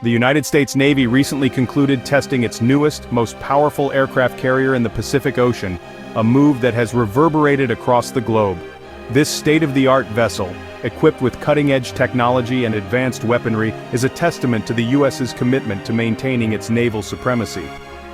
The United States Navy recently concluded testing its newest, most powerful aircraft carrier in the Pacific Ocean, a move that has reverberated across the globe. This state-of-the-art vessel, equipped with cutting-edge technology and advanced weaponry, is a testament to the U.S.'s commitment to maintaining its naval supremacy.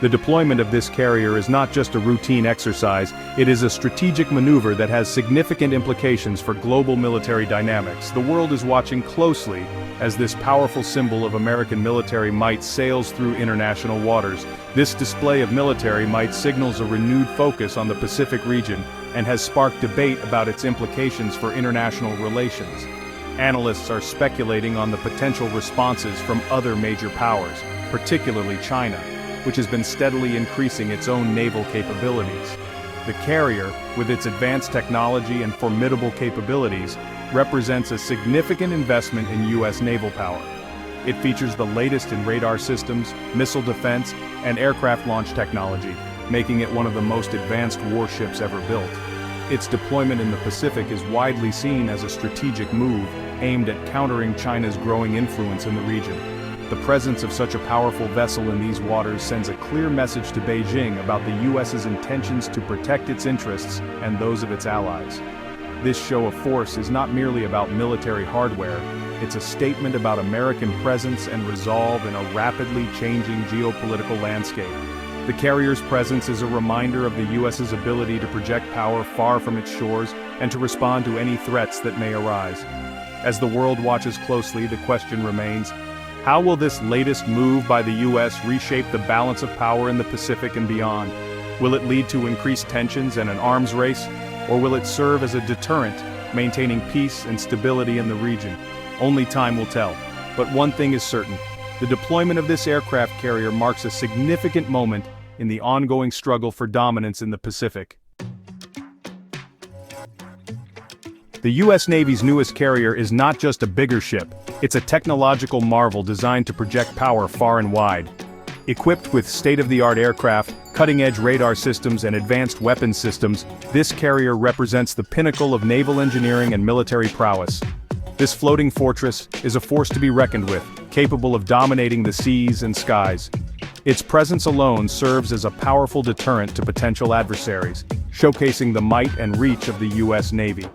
The deployment of this carrier is not just a routine exercise, it is a strategic maneuver that has significant implications for global military dynamics. The world is watching closely as this powerful symbol of American military might sails through international waters. This display of military might signals a renewed focus on the Pacific region and has sparked debate about its implications for international relations. Analysts are speculating on the potential responses from other major powers, particularly China, which has been steadily increasing its own naval capabilities. The carrier, with its advanced technology and formidable capabilities, represents a significant investment in U.S. naval power. It features the latest in radar systems, missile defense, and aircraft launch technology, making it one of the most advanced warships ever built. Its deployment in the Pacific is widely seen as a strategic move aimed at countering China's growing influence in the region. The presence of such a powerful vessel in these waters sends a clear message to Beijing about the U.S.'s intentions to protect its interests and those of its allies. This show of force is not merely about military hardware, it's a statement about American presence and resolve in a rapidly changing geopolitical landscape. The carrier's presence is a reminder of the U.S.'s ability to project power far from its shores and to respond to any threats that may arise. As the world watches closely, the question remains, how will this latest move by the U.S. reshape the balance of power in the Pacific and beyond? Will it lead to increased tensions and an arms race, or will it serve as a deterrent, maintaining peace and stability in the region? Only time will tell. But one thing is certain, the deployment of this aircraft carrier marks a significant moment in the ongoing struggle for dominance in the Pacific. The U.S. Navy's newest carrier is not just a bigger ship, it's a technological marvel designed to project power far and wide. Equipped with state-of-the-art aircraft, cutting-edge radar systems and advanced weapons systems, this carrier represents the pinnacle of naval engineering and military prowess. This floating fortress is a force to be reckoned with, capable of dominating the seas and skies. Its presence alone serves as a powerful deterrent to potential adversaries, showcasing the might and reach of the U.S. Navy.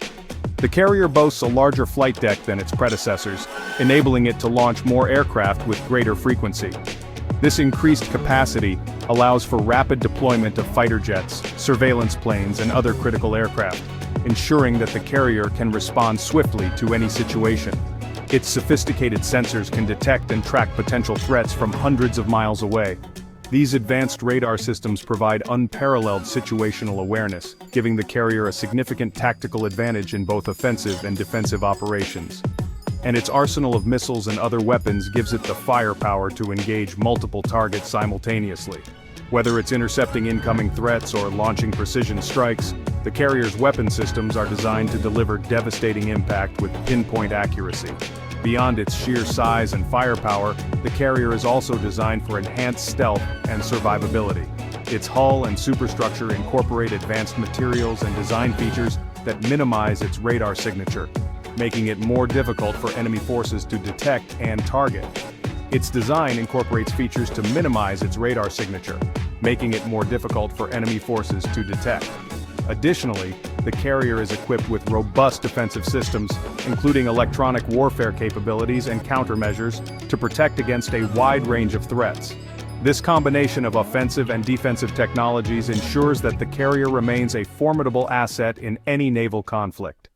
The carrier boasts a larger flight deck than its predecessors, enabling it to launch more aircraft with greater frequency. This increased capacity allows for rapid deployment of fighter jets, surveillance planes, and other critical aircraft, ensuring that the carrier can respond swiftly to any situation. Its sophisticated sensors can detect and track potential threats from hundreds of miles away. These advanced radar systems provide unparalleled situational awareness, giving the carrier a significant tactical advantage in both offensive and defensive operations. And its arsenal of missiles and other weapons gives it the firepower to engage multiple targets simultaneously. Whether it's intercepting incoming threats or launching precision strikes, the carrier's weapon systems are designed to deliver devastating impact with pinpoint accuracy. Beyond its sheer size and firepower, the carrier is also designed for enhanced stealth and survivability. Its hull and superstructure incorporate advanced materials and design features that minimize its radar signature, making it more difficult for enemy forces to detect and target. Its design incorporates features to minimize its radar signature, making it more difficult for enemy forces to detect. Additionally, the carrier is equipped with robust defensive systems, including electronic warfare capabilities and countermeasures, to protect against a wide range of threats. This combination of offensive and defensive technologies ensures that the carrier remains a formidable asset in any naval conflict.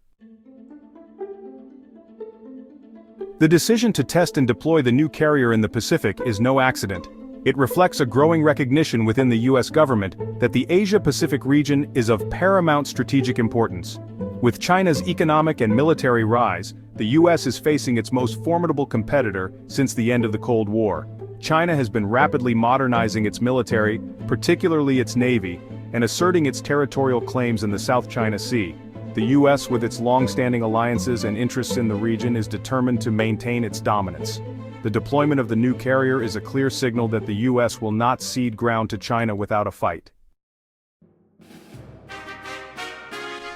The decision to test and deploy the new carrier in the Pacific is no accident. It reflects a growing recognition within the U.S. government that the Asia-Pacific region is of paramount strategic importance. With China's economic and military rise, the U.S. is facing its most formidable competitor since the end of the Cold War. China has been rapidly modernizing its military, particularly its navy, and asserting its territorial claims in the South China Sea. The U.S., with its long-standing alliances and interests in the region, is determined to maintain its dominance. The deployment of the new carrier is a clear signal that the U.S. will not cede ground to China without a fight.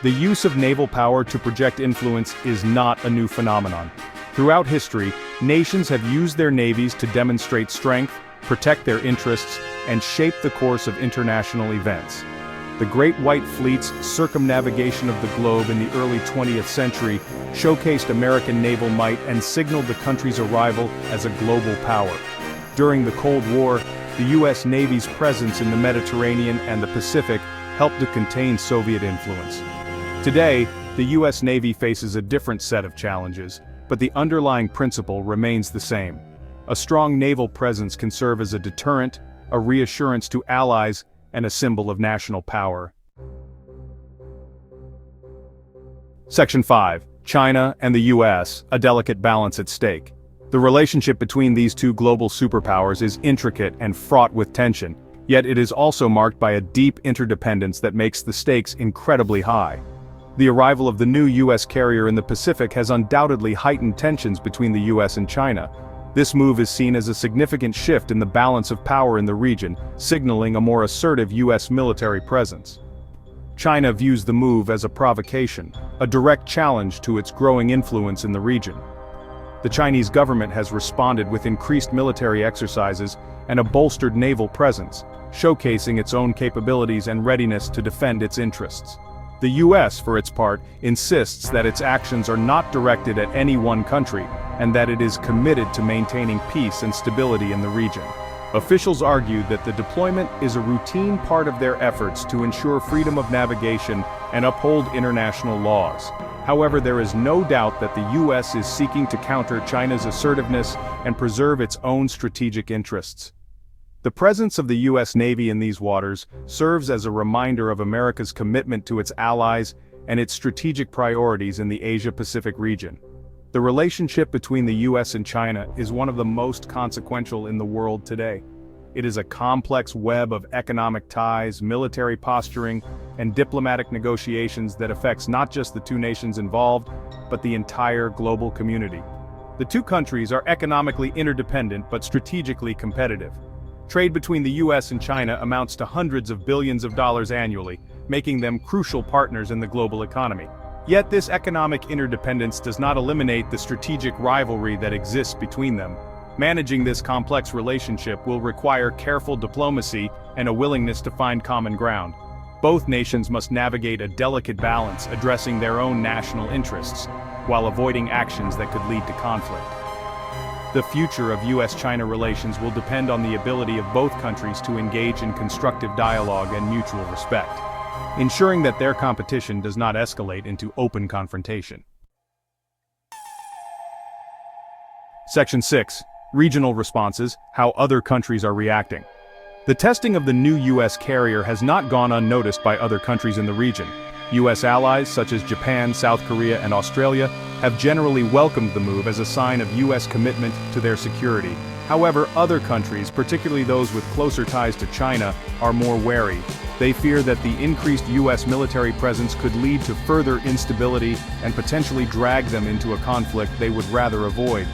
The use of naval power to project influence is not a new phenomenon. Throughout history, Nations have used their navies to demonstrate strength, protect their interests, and shape the course of international events. The Great White Fleet's circumnavigation of the globe in the early 20th century showcased American naval might and signaled the country's arrival as a global power. During the Cold War, the U.S. Navy's presence in the Mediterranean and the Pacific helped to contain Soviet influence. Today, the U.S. Navy faces a different set of challenges, but the underlying principle remains the same. A strong naval presence can serve as a deterrent, a reassurance to allies, and a symbol of national power. Section 5. China and the U.S., a delicate balance at stake. The relationship between these two global superpowers is intricate and fraught with tension, yet it is also marked by a deep interdependence that makes the stakes incredibly high. The arrival of the new U.S. carrier in the Pacific has undoubtedly heightened tensions between the U.S. and China. This move is seen as a significant shift in the balance of power in the region, signaling a more assertive U.S. military presence. China views the move as a provocation, a direct challenge to its growing influence in the region. The Chinese government has responded with increased military exercises and a bolstered naval presence, showcasing its own capabilities and readiness to defend its interests. The U.S., for its part, insists that its actions are not directed at any one country, and that it is committed to maintaining peace and stability in the region. Officials argue that the deployment is a routine part of their efforts to ensure freedom of navigation and uphold international laws. However, there is no doubt that the U.S. is seeking to counter China's assertiveness and preserve its own strategic interests. The presence of the U.S. Navy in these waters serves as a reminder of America's commitment to its allies and its strategic priorities in the Asia-Pacific region. The relationship between the U.S. and China is one of the most consequential in the world today. It is a complex web of economic ties, military posturing, and diplomatic negotiations that affects not just the two nations involved, but the entire global community. The two countries are economically interdependent but strategically competitive. Trade between the U.S. and China amounts to hundreds of billions of dollars annually, making them crucial partners in the global economy. Yet this economic interdependence does not eliminate the strategic rivalry that exists between them. Managing this complex relationship will require careful diplomacy and a willingness to find common ground. Both nations must navigate a delicate balance, addressing their own national interests, while avoiding actions that could lead to conflict. The future of U.S.-China relations will depend on the ability of both countries to engage in constructive dialogue and mutual respect, ensuring that their competition does not escalate into open confrontation. Section 6. Regional responses, how other countries are reacting. The testing of the new U.S. carrier has not gone unnoticed by other countries in the region. U.S. allies such as Japan, South Korea, and Australia have generally welcomed the move as a sign of U.S. commitment to their security. However, other countries, particularly those with closer ties to China, are more wary. They fear that the increased U.S. military presence could lead to further instability and potentially drag them into a conflict they would rather avoid.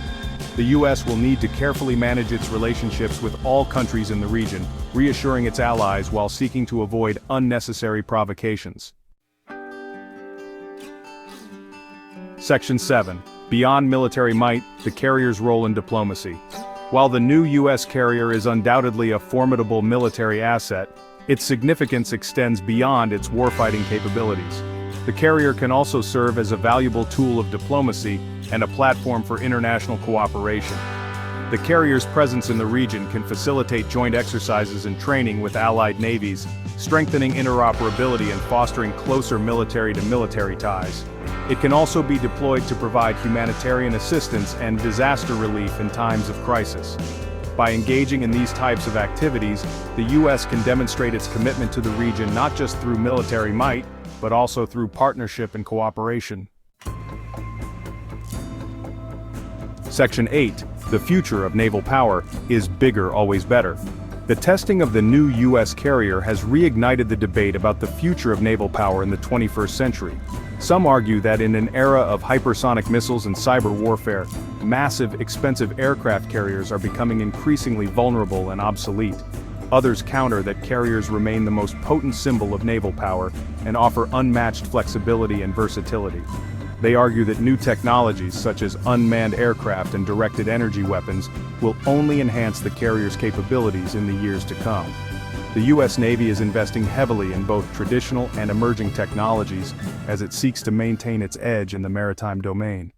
The U.S. will need to carefully manage its relationships with all countries in the region, reassuring its allies while seeking to avoid unnecessary provocations. Section 7. Beyond military might, the carrier's role in diplomacy. While the new U.S. carrier is undoubtedly a formidable military asset, its significance extends beyond its warfighting capabilities. The carrier can also serve as a valuable tool of diplomacy and a platform for international cooperation. The carrier's presence in the region can facilitate joint exercises and training with allied navies, strengthening interoperability and fostering closer military-to-military ties. It can also be deployed to provide humanitarian assistance and disaster relief in times of crisis. By engaging in these types of activities, the U.S. can demonstrate its commitment to the region not just through military might, but also through partnership and cooperation. Section 8. The future of naval power is bigger, always better. The testing of the new U.S. carrier has reignited the debate about the future of naval power in the 21st century. Some argue that in an era of hypersonic missiles and cyber warfare, massive, expensive aircraft carriers are becoming increasingly vulnerable and obsolete. Others counter that carriers remain the most potent symbol of naval power and offer unmatched flexibility and versatility. They argue that new technologies such as unmanned aircraft and directed energy weapons will only enhance the carrier's capabilities in the years to come. The U.S. Navy is investing heavily in both traditional and emerging technologies as it seeks to maintain its edge in the maritime domain.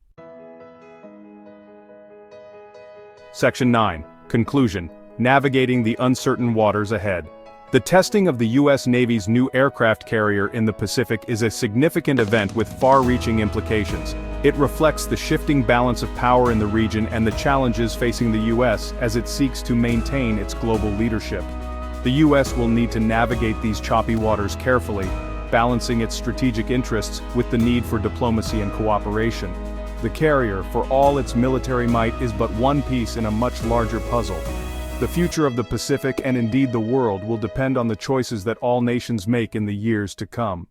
Section 9. Conclusion. Navigating the uncertain waters ahead. The testing of the U.S. Navy's new aircraft carrier in the Pacific is a significant event with far-reaching implications. It reflects the shifting balance of power in the region and the challenges facing the U.S. as it seeks to maintain its global leadership. The U.S. will need to navigate these choppy waters carefully, balancing its strategic interests with the need for diplomacy and cooperation. The carrier, for all its military might, is but one piece in a much larger puzzle. The future of the Pacific and indeed the world will depend on the choices that all nations make in the years to come.